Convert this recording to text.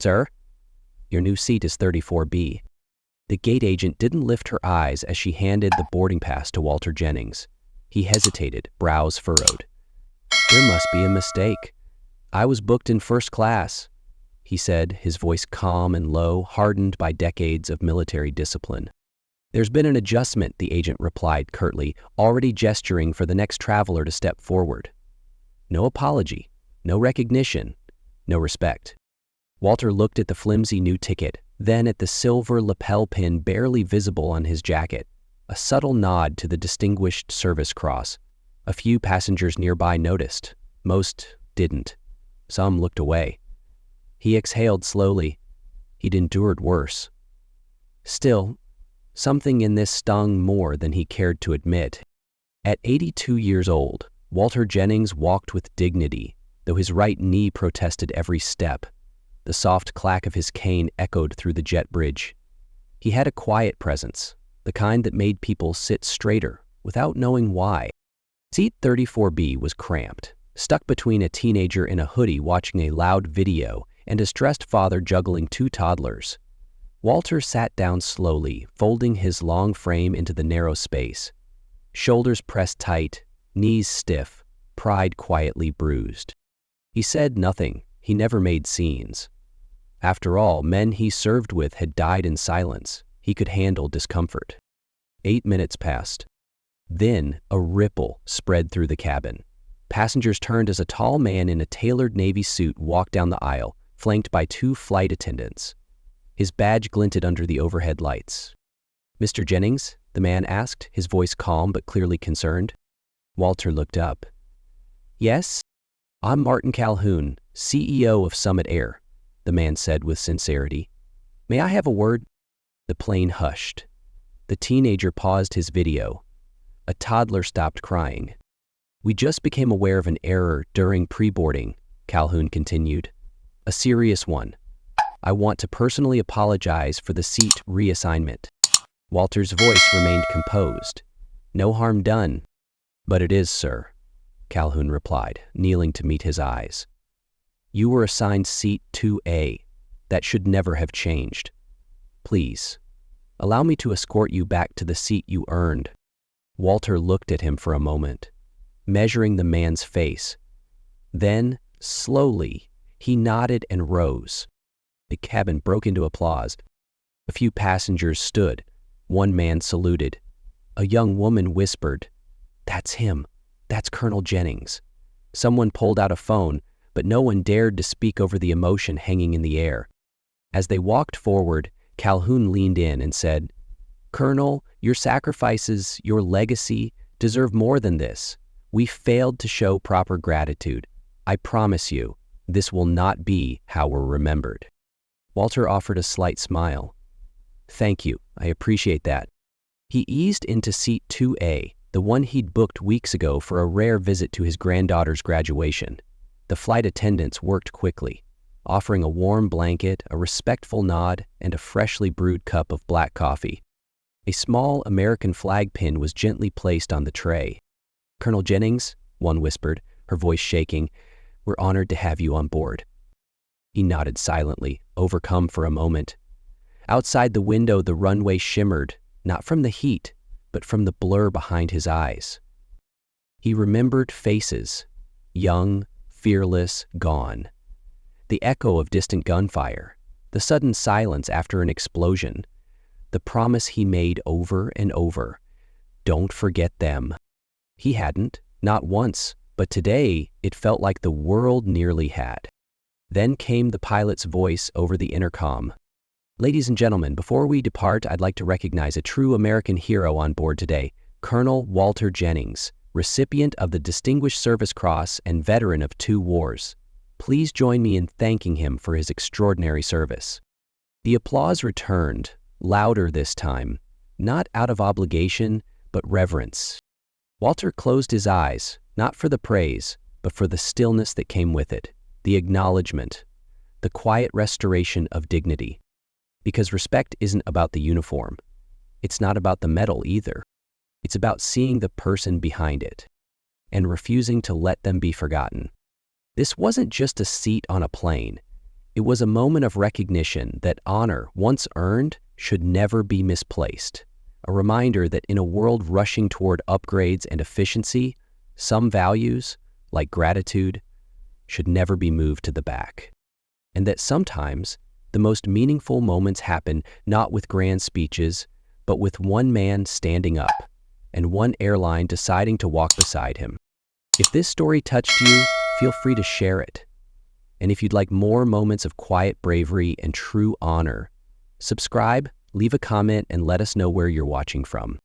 Sir, your new seat is 34B. The gate agent didn't lift her eyes as she handed the boarding pass to Walter Jennings. He hesitated, brows furrowed. There must be a mistake. I was booked in first class, he said, his voice calm and low, hardened by decades of military discipline. There's been an adjustment, the agent replied curtly, already gesturing for the next traveler to step forward. No apology, no recognition, no respect. Walter looked at the flimsy new ticket, then at the silver lapel pin barely visible on his jacket, a subtle nod to the Distinguished Service Cross. A few passengers nearby noticed. Most didn't. Some looked away. He exhaled slowly. He'd endured worse. Still, something in this stung more than he cared to admit. At 82 years old, Walter Jennings walked with dignity, though his right knee protested every step. The soft clack of his cane echoed through the jet bridge. He had a quiet presence, the kind that made people sit straighter, without knowing why. Seat 34B was cramped, stuck between a teenager in a hoodie watching a loud video and a stressed father juggling two toddlers. Walter sat down slowly, folding his long frame into the narrow space. Shoulders pressed tight, knees stiff, pride quietly bruised. He said nothing. He never made scenes. After all, men he served with had died in silence. He could handle discomfort. 8 minutes passed. Then a ripple spread through the cabin. Passengers turned as a tall man in a tailored Navy suit walked down the aisle, flanked by 2 flight attendants. His badge glinted under the overhead lights. "Mr. Jennings?" the man asked, his voice calm but clearly concerned. Walter looked up. "Yes? I'm Martin Calhoun, CEO of Summit Air," the man said with sincerity. "May I have a word?" The plane hushed. The teenager paused his video. A toddler stopped crying. "We just became aware of an error during pre-boarding," Calhoun continued. "A serious one. I want to personally apologize for the seat reassignment." Walter's voice remained composed. "No harm done." "But it is, sir," Calhoun replied, kneeling to meet his eyes. "You were assigned seat 2A. That should never have changed. Please, allow me to escort you back to the seat you earned." Walter looked at him for a moment, measuring the man's face. Then, slowly, he nodded and rose. The cabin broke into applause. A few passengers stood. One man saluted. A young woman whispered, "That's him. That's Colonel Jennings." Someone pulled out a phone, but no one dared to speak over the emotion hanging in the air. As they walked forward, Calhoun leaned in and said, "Colonel, your sacrifices, your legacy, deserve more than this. We failed to show proper gratitude. I promise you, this will not be how we're remembered." Walter offered a slight smile. "Thank you, I appreciate that." He eased into seat 2A, the one he'd booked weeks ago for a rare visit to his granddaughter's graduation. The flight attendants worked quickly, offering a warm blanket, a respectful nod, and a freshly brewed cup of black coffee. A small American flag pin was gently placed on the tray. "Colonel Jennings," one whispered, her voice shaking, "we're honored to have you on board." He nodded silently, overcome for a moment. Outside the window, the runway shimmered, not from the heat, but from the blur behind his eyes. He remembered faces, young, fearless, gone. The echo of distant gunfire, the sudden silence after an explosion, the promise he made over and over, "Don't forget them." He hadn't, not once, but today it felt like the world nearly had. Then came the pilot's voice over the intercom. "Ladies and gentlemen, before we depart, I'd like to recognize a true American hero on board today, Colonel Walter Jennings, recipient of the Distinguished Service Cross and veteran of 2 wars. Please join me in thanking him for his extraordinary service." The applause returned, louder this time, not out of obligation, but reverence. Walter closed his eyes, not for the praise, but for the stillness that came with it, the acknowledgement, the quiet restoration of dignity. Because respect isn't about the uniform. It's not about the medal either. It's about seeing the person behind it and refusing to let them be forgotten. This wasn't just a seat on a plane. It was a moment of recognition that honor, once earned, should never be misplaced. A reminder that in a world rushing toward upgrades and efficiency, some values, like gratitude, should never be moved to the back. And that sometimes the most meaningful moments happen not with grand speeches, but with one man standing up and one airline deciding to walk beside him. If this story touched you, feel free to share it. And if you'd like more moments of quiet bravery and true honor, subscribe, leave a comment, and let us know where you're watching from.